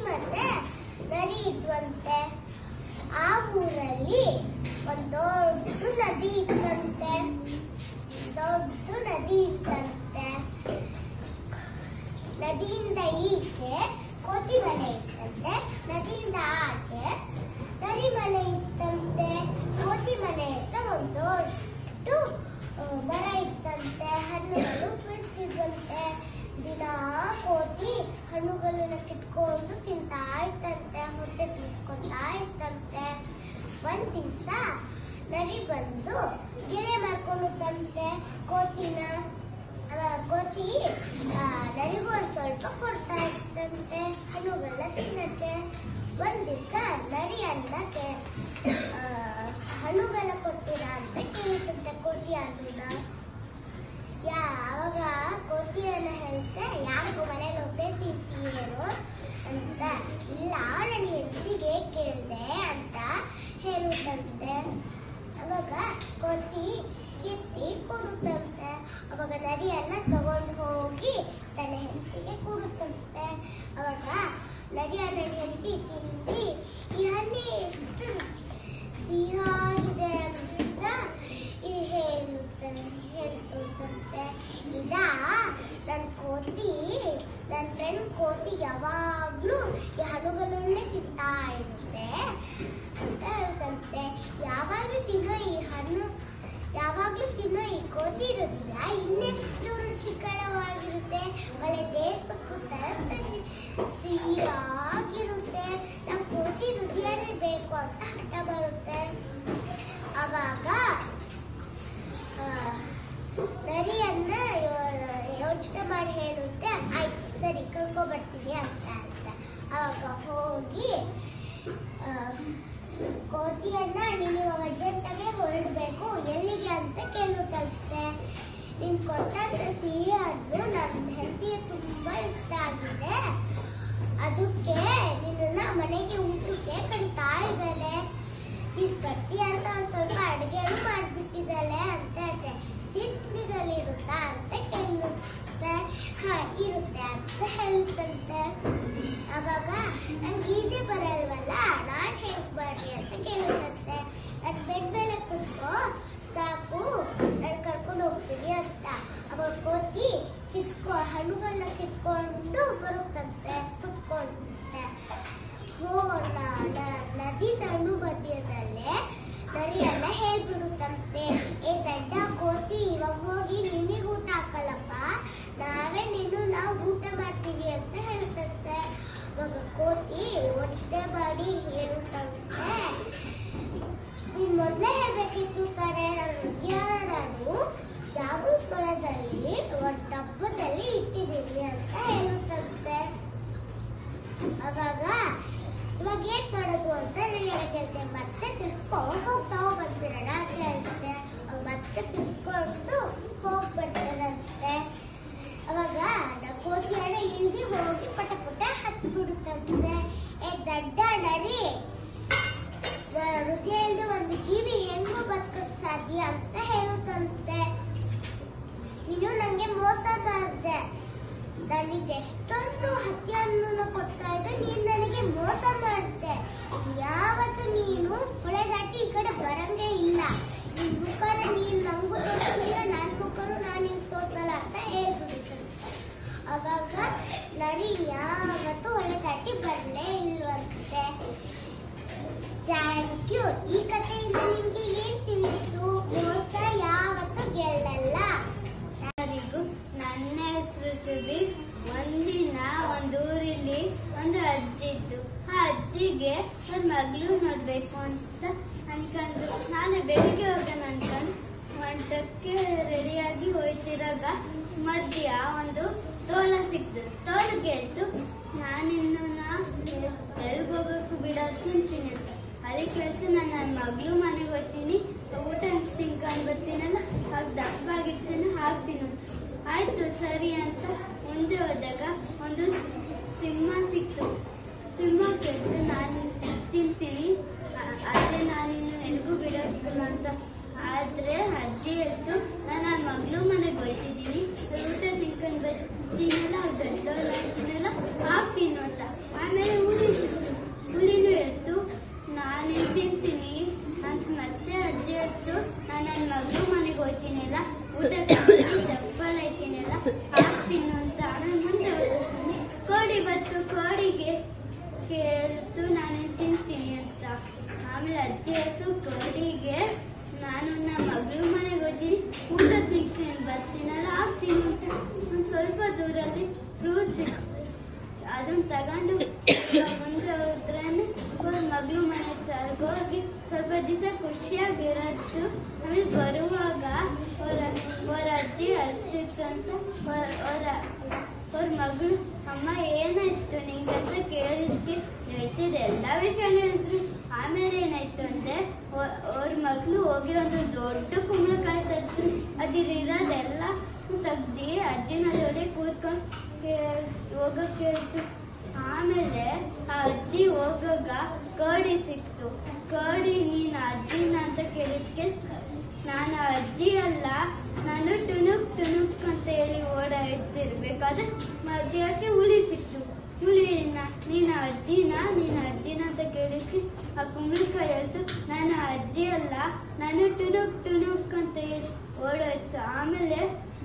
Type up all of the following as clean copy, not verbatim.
ಮತ್ತೆ ನರಿ ಇದ್ವಂತೆ. ಆ ಊರಲ್ಲಿ ಒಂದು ದೊಡ್ಡ ನದಿ ಇತ್ತಂತೆ. ನದಿಯಿಂದ ಈಚೆ ಕೋತಿ ಮನೆ ಇತ್ತಂತೆ. ನದಿಯಿಂದ ಆಚೆ ನರಿ ಮನೆ ಇತ್ತಂತೆ. ಕೋತಿ ಮನೆ ಹತ್ರ ಒಂದು ದೊಡ್ಡ ಮರ ಇತ್ತಂತೆ. ಹಣ್ಣುಗಳು ಬೀಳ್ತಿದ್ವಂತೆ. ದಿನ ಕೋತಿ ಹಣ್ಣುಗಳನ್ನ ಕಿತ್ಕೊಂಡು ತಿಂತಾ ಇತ್ತಂತೆ. ಹೊಟ್ಟೆ ತುಂಬಿಸ್ಕೊಂತಾ ಇತ್ತಂತೆ. ಒಂದ್ ದಿವಸ ನರಿ ಬಂದು ಗಿಳೆ ಮಾಡ್ಕೊಂಡಂತೆ ಕೋತಿನ. ಕೋತಿ ನರಿಗೂ ಒಂದ್ ಸ್ವಲ್ಪ ಕೊಡ್ತಾ ಇತ್ತಂತೆ ಹಣ್ಣುಗಳನ್ನ ತಿನ್ನಕ್ಕೆ. ಒಂದ್ ದಿವಸ ನರಿ ಅನ್ನಕ್ಕೆ ಹಣ್ಣುಗಳ ಕೊಡ್ತೀರಾ ಅಂತ ಕೇಳುತ್ತಂತೆ ಕೋತಿ ಹಣ್ಣುನ. ಯಾವಾಗ ಕೋತಿಯನ್ನ ಹೇಳ್ತೆ, ಯಾಕೋ ಮನೇಲಿ ಒಬ್ಬೇ ತಿಂತೀಯೇನು ಅಂತ. ಇಲ್ಲ, ನನ್ನ ಹೆಂಡತಿಗೆ ಕೇಳ್ದೆ ಅಂತ ಹೇಳುತ್ತಂತೆ. ಅವಾಗ ಕೋತಿ ಕಿತ್ತಿ ಕೊಡುತ್ತಂತೆ. ಅವಾಗ ನರಿಯನ್ನ ತಗೊಂಡು ಹೋಗಿ ತನ್ನ ಹೆಂಡತಿಗೆ ಕೊಡುತ್ತಂತೆ. ಅವಾಗ ನರಿಯನ್ನ ಹೆಂಡತಿ ತಿಂದು ಈ ಹಣ್ಣು ಎಷ್ಟು ಸಿಹಿಯಾಗಿದೆ ಅಂತ ಹೇಳ್ತಂತೆ. ಇದ ನನ್ನ ಫ್ರೆಂಡ್ ಕೋತಿ ಯಾವಾಗ್ಲೂ ಈ ಹಣ್ಣುಗಳನ್ನೇ ತಿಂತಾ ಇರುತ್ತೆ ಅಂತ ಹೇಳ್ತಂತೆ. ಯಾವಾಗ್ಲೂ ತಿನ್ನೋ ಈ ಕೋತಿ ಇರೋದಿಲ್ಲ ಇನ್ನೆಷ್ಟು ರುಚಿಕರವಾಗಿರುತ್ತೆ. ಒಳ್ಳೆ ಜೇನುತುಪ್ಪದ ತರ ಸಿಹಿಯಾಗಿರುತ್ತೆ. ನಮ್ ಕೋತಿ ರುಚಿಯನ್ನೇ ಬೇಕು ಅಂತ ಹಠ ಬರುತ್ತೆ. ಅವಾಗ ನರಿಯನ್ನ ಯೋಚನೆ ಮಾಡಿ ಹೇಳುತ್ತೆ, ಆಯ್ತು ಸರಿ ಕರ್ಕೊಂಡ್ಬರ್ತೀನಿ ಅಂತ. ಅವಾಗ ಹೋಗಿ ಕೋತಿಯನ್ನ ನೀನು ಅರ್ಜೆಂಟಾಗೆ ಹೊರಡ್ಬೇಕು, ಎಲ್ಲಿಗೆ ಅಂತ ಕೇಳುತ್ತಂತೆ. ನೀನ್ ಕೊಟ್ಟಂತ ಸಿಹಿ ಹಣ್ಣು ನನ್ನ ಹೆಂಡತಿಗೆ ತುಂಬಾ ಇಷ್ಟ ಆಗಿದೆ, ಅದಕ್ಕೆ ನಿನ್ನ ಮನೆಗೆ ಊಟಕ್ಕೆ ಕರಿತಾ ಇದ್ದಾಳೆ. ನೀನ್ ಬರ್ತೀಯ ಅಂತ ಒಂದ್ ಸ್ವಲ್ಪ ಅಡಿಗೆನು ಮಾಡ್ಬಿಟ್ಟಿದ್ದಾಳೆ ಅಂತ ಹೇಳ್ತೆ. ಸಿಟ್ಟಿಗಳಿರುತ್ತಾ ಅಂತ ಕೇಳುತ್ತೆ. ಇರುತ್ತೆ ಅಂತ ಹೇಳ್ತಂತೆ. ಅವಾಗ ನಂಗೆ ಈಜೆ ಬರಲ್ವಲ್ಲ, ನಾನ್ ಹೇಗ್ ಬರ್ರಿ ಅಂತ ಕೇಳುತ್ತಂತೆ. ನನ್ ಬೆಡ್ ಮೇಲೆ ಕುತ್ಕೋ ಸಾಕು, ನಾನು ಕರ್ಕೊಂಡು ಹೋಗ್ತೀನಿ ಅಂತ. ಅವಾಗ ಕೋತಿ ಹಣ್ಣುಗಳನ್ನ ಕಿತ್ಕೊಂಡು ಬರುತ್ತಂತೆ ಕುತ್ಕೊಂಡೆ. ನದಿ ತಣ್ಣು ಬದಿಯದಲ್ಲೇ ನರಿಯನ್ನ ಹೇಳ್ಬಿಡುತ್ತಂತೆ, ಏ ದಡ್ಡ ಕೋತಿ, ಇವಾಗ ಹೋಗಿ ನಿನಗೆ ಊಟ ಹಾಕಲ್ಲಪ್ಪ, ನಾವು ಊಟ ಮಾಡ್ತೀವಿ ಅಂತ ಹೇಳ್ತಂತೆ. ಅವಾಗ ಕೋತಿ ಒಡ್ಡೆ ಮಾಡಿ ಹೇಳುತ್ತಂತೆ, ನೀನ್ ಮೊದ್ಲೇ ಹೇಳ್ಬೇಕಿತ್ತು ತಾನೆ, ನಾನು ಜಾಮೂನ್ ಮರದಲ್ಲಿ ಒಂದ್ ಡಬ್ಬದಲ್ಲಿ ಇಟ್ಟಿದ್ದೀನಿ ಅಂತ ಹೇಳುತ್ತಂತೆ. ಅವಾಗ ಇವಾಗ ಏನ್ ಮಾಡೋದು ಅಂತ ಹೇಳ್ತೆ. ಮತ್ತೆ ತಿರ್ಸ್ಕೊ ಹೋಗ್ತಾ ಬಂದ್ಬಿಡೋಣ ಅಂತ ಹೇಳ್ತೆ. ಮತ್ತೆ ತಿರ್ಸ್ಕೊಂಡು ಹೋಗ್ಬಿಡ್ತಾರಂತೆ. ಅವಾಗ ಕೋತಿ ಹಣ ಇಳಿದು ಹೋಗಿ ಪಟ ಪಟ ಹತ್ತು ಬಿಡುತ್ತಂತೆ. ಏ ದಡ್ಡ ನರಿ, ಹೃದಯ ಇಲ್ಲದೆ ಒಂದು ಜೀವಿ ಹೆಂಗೋ ಬದುಕಕ್ ಸಾಧ್ಯ ಅಂತ ಹೇಳುತ್ತಂತೆ. ನೀನು ನಂಗೆ ಮೋಸ ಮಾಡಿದೆ, ನನಗೆ ಎಷ್ಟೊಂದು ಹತ್ಯೆಯನ್ನು ಕೊಡ್ತಾ ಇದ್ದೆ, ನೀನ್ ನನಗೆ ಮೋಸ ಮಾಡಿದೆ. ಯಾವತ್ತು ನೀನು ಹೊಳೆ ದಾಟಿ ಈ ಕಡೆ ಬರಂಗೇ ಇಲ್ಲ. ನಿನ್ ಮುಖನ ನೀನ್ ನಂಗೂ ತೋರಿಸಲಿಲ್ಲ, ನನ್ ಮುಖನು ನಾನು ನಿಂಗೆ ತೋರ್ಸಲ್ಲ ಅಂತ ಹೇಳ್ಬಿಡುತ್ತಂತೆ. ಅವಾಗ ನರಿ ಯಾವತ್ತು ಹೊಳೆ ದಾಟಿ ಬರ್ಲೇ ಇಲ್ವಂತೆ. Thank you. ಈ ಕಥೆಯಿಂದ ನಿಮ್ಗೆ ಏನ್ ತಿಳಿಯಿತು? ಮೋಸ ಯಾವತ್ತು ಗೆಲ್ಲಲ್ಲ. ನನ್ನ ಹೆಸರು ಸುದೀಶ್. ಒಂದಿನ ಒಂದೂರಲ್ಲಿ ಒಂದು ಅಜ್ಜಿ ಇತ್ತು. ಆ ಅಜ್ಜಿಗೆ ಅವ್ರ ಮಗಳು ನೋಡ್ಬೇಕು ಅಂತ ಅನ್ಕೊಂಡ್ರು. ನಾನು ಬೆಳಿಗ್ಗೆ ಹೋಗೋಣ ಅನ್ಕೊಂಡು ಮಂಟಕ್ಕೆ ರೆಡಿಯಾಗಿ ಹೋಯ್ತಿರಾಗ ಮಧ್ಯ ಒಂದು ತೋಳ ಸಿಕ್ತು. ತೋಳ ಗೆಲ್ತು, ನಾನಿನ್ನು ಎಲ್ಗೋಗಕ್ಕೂ ಬಿಡೋದು ತಿಂತೀನಿ ಅಂತ. ಅದಕ್ಕೆ ಹೇಳ್ತು, ನಾನು ನನ್ನ ಮಗಳು ಮನೆಗೆ ಹೋಗ್ತೀನಿ, ಊಟ ತಿನ್ಕೊಂಡು ಬರ್ತೀನಲ್ಲ, ಹಾಗೆ ದಪ್ಪಾಗಿರ್ತೀನಿ ಹಾಕ್ತೀನಿ. ಆಯ್ತು ಸರಿ ಅಂತ ಮುಂದೆ ಹೋದಾಗ ಒಂದು ಸಿಂಹ ಸಿಕ್ತು. ಸಿಂಹ ಕೇಳ್ತು, ನಾನು ತಿಂತೀನಿ, ಆದ್ರೆ ನಾನಿನ್ನು ಎಲ್ಗೂ ಬಿಡೋದಿಲ್ಲ ಅಂತ. ಆದ್ರೆ ಅಜ್ಜಿ ಹೇಳ್ತು, ನಾನು ನನ್ನ ಮಗಳು ಮನೆಗೆ ಹೋಗ್ತಿದ್ದೀನಿ, ಊಟ ತಿನ್ಕೊಂಡು ಬರ್ತೀನಲ್ಲ, ದೊಡ್ಡವರಾಗ್ತೀನಲ್ಲ, ಹಾಕ್ತೀನಿ ಅಂತ. ಆಮೇಲೆ ನಾನು ನಮ್ಮ ಮಗಳು ಮನೆಗೆ ಹೋಗ್ತೀನಿ, ಊಟ ತಿಂತೀನಿ ಬರ್ತೀನಲ್ಲ ಆಗ್ತೀನಿ ಅಂತ ಒಂದು ಸ್ವಲ್ಪ ದೂರಲ್ಲಿ ಫ್ರೂಟ್ಸ್ ಇತ್ತು. ಅದನ್ನ ತಗೊಂಡು ಮುಂದೆ ಹೋದ್ರೇನೆ ಅವ್ರ ಮಗಳು ಮನೆ ಹೋಗಿ ಸ್ವಲ್ಪ ದಿವಸ ಖುಷಿಯಾಗಿರತ್ತು. ಆಮೇಲೆ ಬರುವಾಗ ಅವ್ರ ಅಜ್ಜಿ ಅಳ್ತಿತ್ತು ಅಂತ ಅವ್ರ ಮಗಳು ಅಮ್ಮ ಏನಾಯ್ತು ನಿಂಗಂತ ಕೇಳಿದ್ಕೆ ಹೇಳ್ತಿದ್ದೆ, ಎಲ್ಲ ವಿಷಯನೂ ಹೇಳಿದ್ರು. ಆಮೇಲೆ ಏನಾಯ್ತು ಅಂದ್ರೆ ಅವ್ರ ಮಗಳು ಹೋಗಿ ಒಂದು ದೊಡ್ಡ ಕುಂಬಳಕಾಯಿ ತೆಗೆದ್ರು. ಅದಿರೋದೆಲ್ಲ ತೆಗ್ದು ಅಜ್ಜಿನ ಜೊತೆ ಕೂತ್ಕೊಂಡು ಹೋಗಕ್ ಹೇಳ್ತು. ಆಮೇಲೆ ಆ ಅಜ್ಜಿ ಹೋಗಾಗ ಕರಡಿ ಸಿಕ್ತು. ಕರಡಿ ನೀನ್ ಅಜ್ಜಿನ ಅಂತ ಕೇಳಿದ್ಕೆ ನಾನು ಅಜ್ಜಿ ಅಲ್ಲ, ನಾನು ಟುನುಕ್ ಟುನುಕ್ ಅಂತ ಹೇಳಿ ಓಡಾಡ್ತಿರ್ಬೇಕಾದ್ರೆ ಮಧ್ಯಕ್ಕೆ ಹುಲಿ ಸಿಕ್ತು. ಹುಲಿನ ನೀನ್ ಅಜ್ಜಿನ ಅಂತ ಕೇಳಿದ್ಕೆ ಆ ಕುಂಬಳಕಾಯಿ ಹೇಳ್ತು, ನಾನು ಅಜ್ಜಿ ಅಲ್ಲ, ನಾನು ಟುನುಕ್ ಟುನುಕ್ ಅಂತ ಹೇಳಿ ಓಡಾಯ್ತು. ಆಮೇಲೆ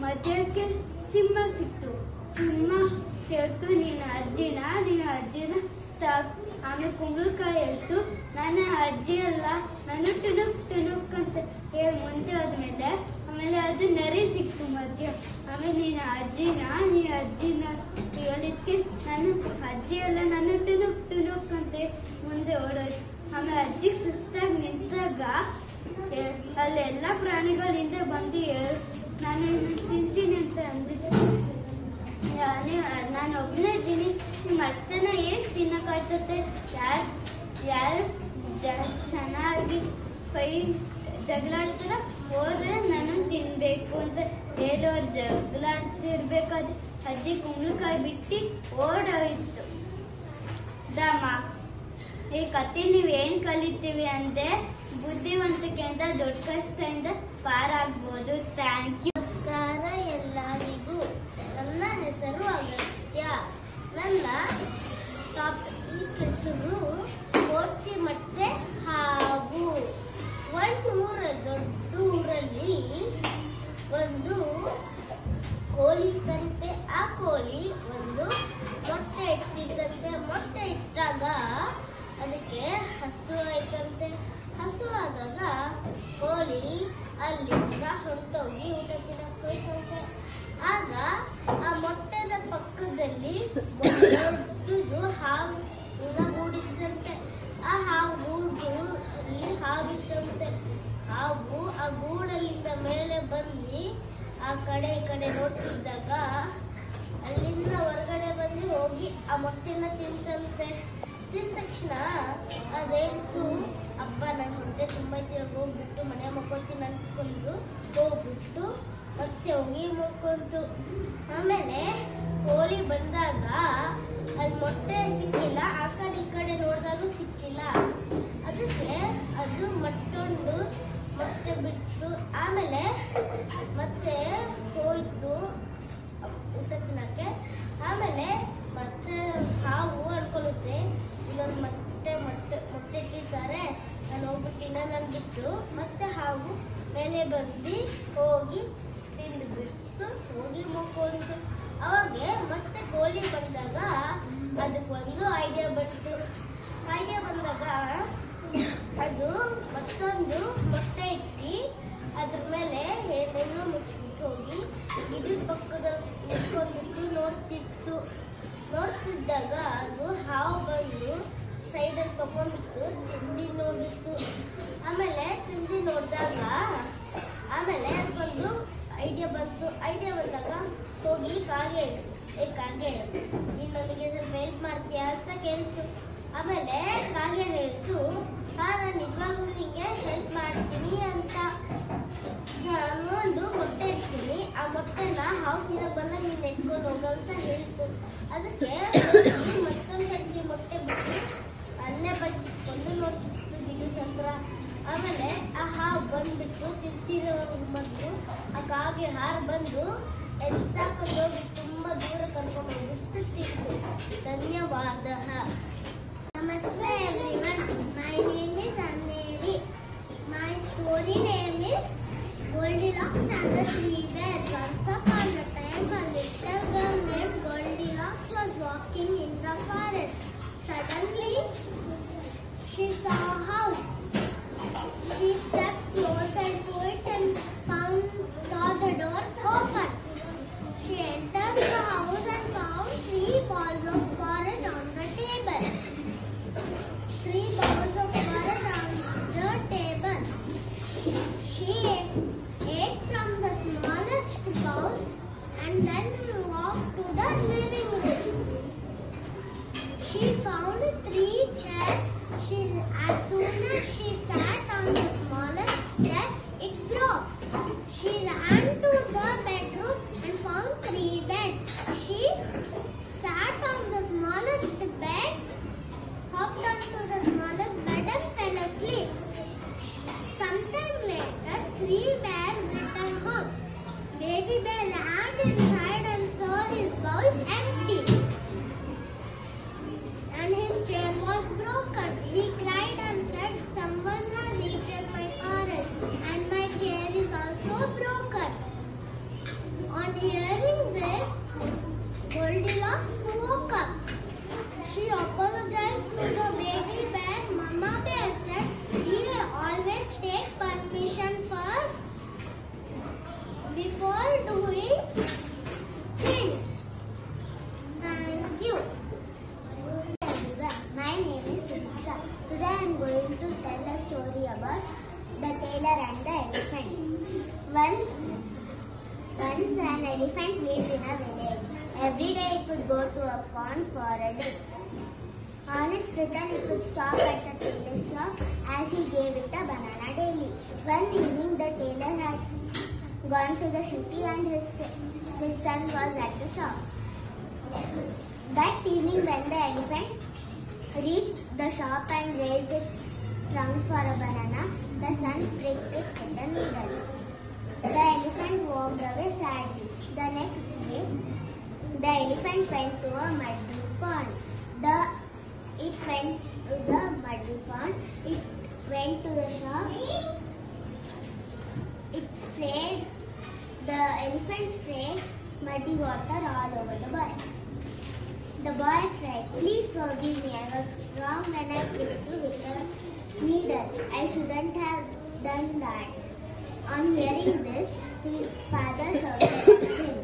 ಮಧ್ಯಕ್ಕೆ ಸಿಂಹ ಸಿಕ್ತು. ಸಿಂಹ ಹೇಳ್ತು, ನೀನು ಅಜ್ಜಿನ ಆಮೇಲೆ ಕುಂಬಳಕಾಯಿ ಹೇಳ್ತು, ನಾನು ಅಜ್ಜಿ ಅಲ್ಲ, ನಾನು ಟುನುಕ್ ಟುನುಕ್ ಅಂತ ಹೇಳಿ ಮುಂದೆ ಹೋದ್ಮೇಲೆ ಆಮೇಲೆ ಅದು ನರಿ ಸಿಕ್ತು ಮಧ್ಯ. ಆಮೇಲೆ ನೀನು ಅಜ್ಜಿನ ಹೇಳಿದ್ಕೆ ನಾನು ಅಜ್ಜಿ ಅಲ್ಲ, ನಾನು ಟುನುಕ್ ಟುನುಕ್ ಅಂತ ಮುಂದೆ ಓಡೋಯ್ತು. ಆಮೇಲೆ ಅಜ್ಜಿಗೆ ಸುಸ್ತಾಗಿ ನಿಂತಾಗ ಅಲ್ಲೆಲ್ಲ ಪ್ರಾಣಿಗಳಿಂದ ಬಂದು ನಾನು ತಿಂತೀನಿ ಅಂತ ಅಂದಿದ್ದೆ. ನಾನು ಒಬ್ಬನೇ ಇದ್ದೀನಿ, ನಿಮ್ ಅಷ್ಟು ಜನ ಹೇಗ್ ತಿನ್ನಕ್ಕಾಯ್ತದೆ? ಯಾರು ಚೆನ್ನಾಗಿ ಜಗಳಾಡ್ತಾರ ಹೋದ್ರೆ ನಾನು ತಿನ್ಬೇಕು ಅಂತ ಹೇಳೋರು ಜಗಳಾಡ್ತಿರ್ಬೇಕಾದ್ರೆ ಅಜ್ಜಿ ಕುಂಬಳಕಾಯಿ ಬಿಟ್ಟು ಓಡೋಯ್ತು. ಈ ಕತೆ ನೀವೇನ್ ಕಲಿತೀವಿ ಅಂದ್ರೆ ಬುದ್ಧಿವಂತಿಕೆಯಿಂದ ದೊಡ್ಡ ಕಷ್ಟದಿಂದ ಪಾರಾಗ್ಬೋದು. Thank you. ನಮಸ್ಕಾರ ಎಲ್ಲರಿಗೂ. ನನ್ನ ಹೆಸರು ಅಗಸ್ತ್ಯ. ನನ್ನ ಟಾಪಿಕ್ ಹೆಸರು ಕೋತಿ ಮತ್ತೆ ಹಾವು. ದೊಡ್ಡ ಊರಲ್ಲಿ ಒಂದು ಕೋಳಿ ಇತ್ತಂತೆ. ಆ ಕೋಳಿ ಒಂದು ಮೊಟ್ಟೆ ಇಟ್ಟಿದ್ದಂತೆ. ಮೊಟ್ಟೆ ಇಟ್ಟಾಗ ಅದಕ್ಕೆ ಹಸು ಆಯ್ತಂತೆ. ಹಸು ಆದಾಗ ಕೋಳಿ ಅಲ್ಲಿಂದ ಹೊಂಟೋಗಿ ಊಟ ತಿನ್ನಕ್ ಹೋಯ್ತಂತೆ. ಆಗ ಆ ಮೊಟ್ಟೆದ ಪಕ್ಕದಲ್ಲಿ ದೊಡ್ಡದು ಹಾವು ಗೂಡಿದ್ದಂತೆ. ಆ ಗೂಡಲ್ಲಿ ಹಾವಿತ್ತಂತೆ. ಹಾವು ಆ ಗೂಡಲ್ಲಿಂದ ಮೇಲೆ ಬಂದು ಆ ಕಡೆ ಈ ಕಡೆ ನೋಡ್ತಿದ್ದಾಗ ಅಲ್ಲಿಂದ ಹೊರಗಡೆ ಬಂದು ಹೋಗಿ ಆ ಮೊಟ್ಟೆನ ತಿಂತಂತೆ. ತಿಂದ ತಕ್ಷಣ ಅದೇಳ್ತು, ಅಪ್ಪ ನನ್ನ ಹೊಟ್ಟೆ ತುಂಬ ಹೋಗ್ಬಿಟ್ಟು ಮನೆ ಮಕ್ಕೊಳ್ತೀನಿ ಅಂದ್ಕೊಂಡು ಹೋಗ್ಬಿಟ್ಟು ಮತ್ತೆ ಹೋಗಿ ಮುಕ್ಕೊಂತು. ಆಮೇಲೆ ಕೋಳಿ ಬಂದಾಗ ಅಲ್ಲಿ ಮೊಟ್ಟೆ ಸಿಕ್ಕಿಲ್ಲ. ಆ ಕಡೆ ಈ ಕಡೆ ನೋಡಿದಾಗೂ ಸಿಕ್ಕಿಲ್ಲ. ಅದಕ್ಕೆ ಅದು ಮತ್ತೊಂದು ಮೊಟ್ಟೆ ಬಿಟ್ಟು ಆಮೇಲೆ ಮತ್ತೆ ಹೋಯ್ತು ಊಟ ತಿನ್ನಕ್ಕೆ. ಆಮೇಲೆ ಮತ್ತೆ ಹಾವು ಅನ್ಕೊಳ್ಳುತ್ತೆ, ಇವಾಗ ಮೊಟ್ಟೆ ಇಟ್ಟಿರ್ತಾರೆ, ನಾನು ಹೋಗ್ಬಿಟ್ಟಿನ ಅಂದ್ಬಿಟ್ಟು ಮತ್ತೆ ಹಾವು ಮೇಲೆ ಬಂದು ಹೋಗಿ ತಿಂದ್ಬಿಟ್ಟು ಹೋಗಿ ಮುಕ್ಕೊಂಡು. ಅವಾಗೆ ಮತ್ತೆ ಕೋಳಿ ಬಂದಾಗ ಅದಕ್ಕೊಂದು ಐಡಿಯಾ ಬಂತು. ಐಡಿಯಾ ಬಂದಾಗ ಅದು ಮತ್ತೊಂದು ಮೊಟ್ಟೆ ಇಟ್ಟು ಅದ್ರ ಮೇಲೆ ಏನೇನೋ ಮುಚ್ಚಿಬಿಟ್ಟು ಹೋಗಿ ಇದ್ರ ಪಕ್ಕದಲ್ಲಿ ನಿಂತ್ಕೊಂಡ್ಬಿಟ್ಟು ನೋಡ್ತಿದ್ದಾಗ ಅದು ಹಾವು ಬಂದು ಸೈಡಲ್ಲಿ ತಗೊಂಡ್ಬಿಟ್ಟು ತಿಂಡಿ ನೋಡಿತ್ತು. ಆಮೇಲೆ ತಿಂಡಿ ನೋಡಿದಾಗ ಆಮೇಲೆ ಅದಕ್ಕೊಂದು ಐಡಿಯಾ ಬಂತು. ಐಡಿಯಾ ಬಂದಾಗ ಹೋಗಿ ಕಾಗೆ ನೀನು ನನಗೆ ಹೆಲ್ಪ್ ಮಾಡ್ತೀಯಾ ಅಂತ ಕೇಳ್ತು. ಆಮೇಲೆ ಕಾಗೆ ಹೇಳ್ತು, ನಾನು ನಿಜವಾಗ್ಲೂ ನಿಂಗೆ ಹೆಲ್ಪ್ ಮಾಡ್ತೀನಿ ಅಂತ. ನಾನು ಒಂದು ಮೊಟ್ಟೆ ಇಡ್ತೀನಿ, ಆ ಮೊಟ್ಟೆನ ಹಾವು ದಿನ ಬಂದ ನೀನು ಎತ್ಕೊಂಡು ಹೋಗೋ ಅಂತ ಹೇಳ್ತು. ಅದಕ್ಕೆ ಮತ್ತೊಂದು ಸರ್ತಿ ಮೊಟ್ಟೆ ಬಿಟ್ಟು ಅಲ್ಲೇ ಬಂದು ನೋಡ್ತಿತ್ತು ಗಿಡದ ಹತ್ರ. ಆಮೇಲೆ ಆ ಹಾವು ಬಂದ್ಬಿಟ್ಟು ತಿಂತಿರೋ ಮೊದಲು ಆ ಕಾಗೆ ಹಾರು ಬಂದು ಎತ್ತಾಕೊಂಡು ಹೋಗಿ ತುಂಬ ದೂರ ಕರ್ಕೊಂಡು ಹೋಗ್ಬಿಟ್ಟು ತಿಂತು. ಧನ್ಯವಾದ. Namaste everyone. My name is Anneli. My story name is Goldilocks and the Three Bears. Once upon a time, a little girl named Goldilocks was walking in the forest. Suddenly, she saw a house. She stepped closer to found 3 chairs. As soon as she sat on the smallest chair, it broke. She ran to the bedroom and found 3 beds. She sat on the smallest bed, hopped onto the smallest bed and fell asleep. Sometime later, 3 bears returned home. Baby bear ran inside and saw his bowl empty. And his chair was broken. He cried and said, "Someone has eaten my orange and my chair is also broken." On hearing this, Goldilocks woke up. She apologized to the baby bear. Mama bear said, "You always take permission first before doing things." Thank you. My name is Siksha. Today I am going to tell a story about the tailor and the elephant. Once an elephant lived in a village. Every day it would go to a pond for a day. On its return, it would stop at the tailor's shop as he gave it a banana daily. One evening, the tailor had gone to the city and his son was at the shop. That evening, when the elephant reached the shop and raised its trunk for a banana, the son pricked it with a needle. The elephant walked away sadly. The next day, the elephant went to a muddy pond. It went to the muddy pond. It went to the shop. The elephant sprayed muddy water all over the boy. The boy cried, "Please forgive me. I was wrong when I pricked you with a needle. I shouldn't have done that." On hearing this, his father shouted at him,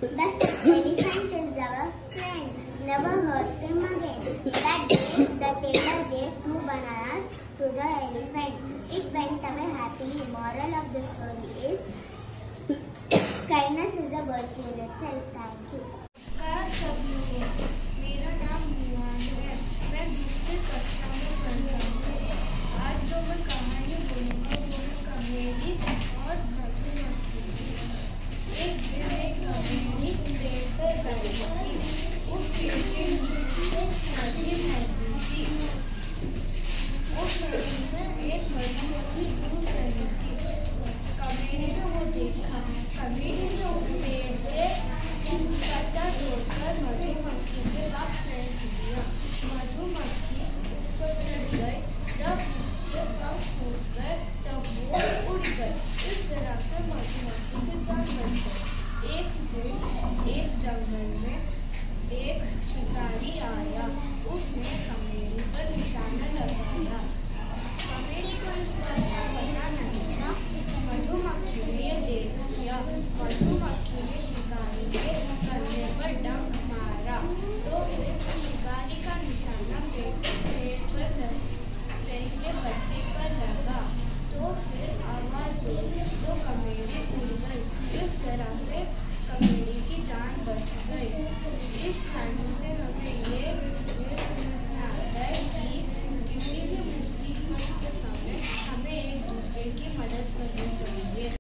"The elephant is our friend. Never hurt him again." That day, the tailor gave 2 bananas to the elephant. It went away happily. Moral of the story is, kindness is a virtue in itself. Thank you.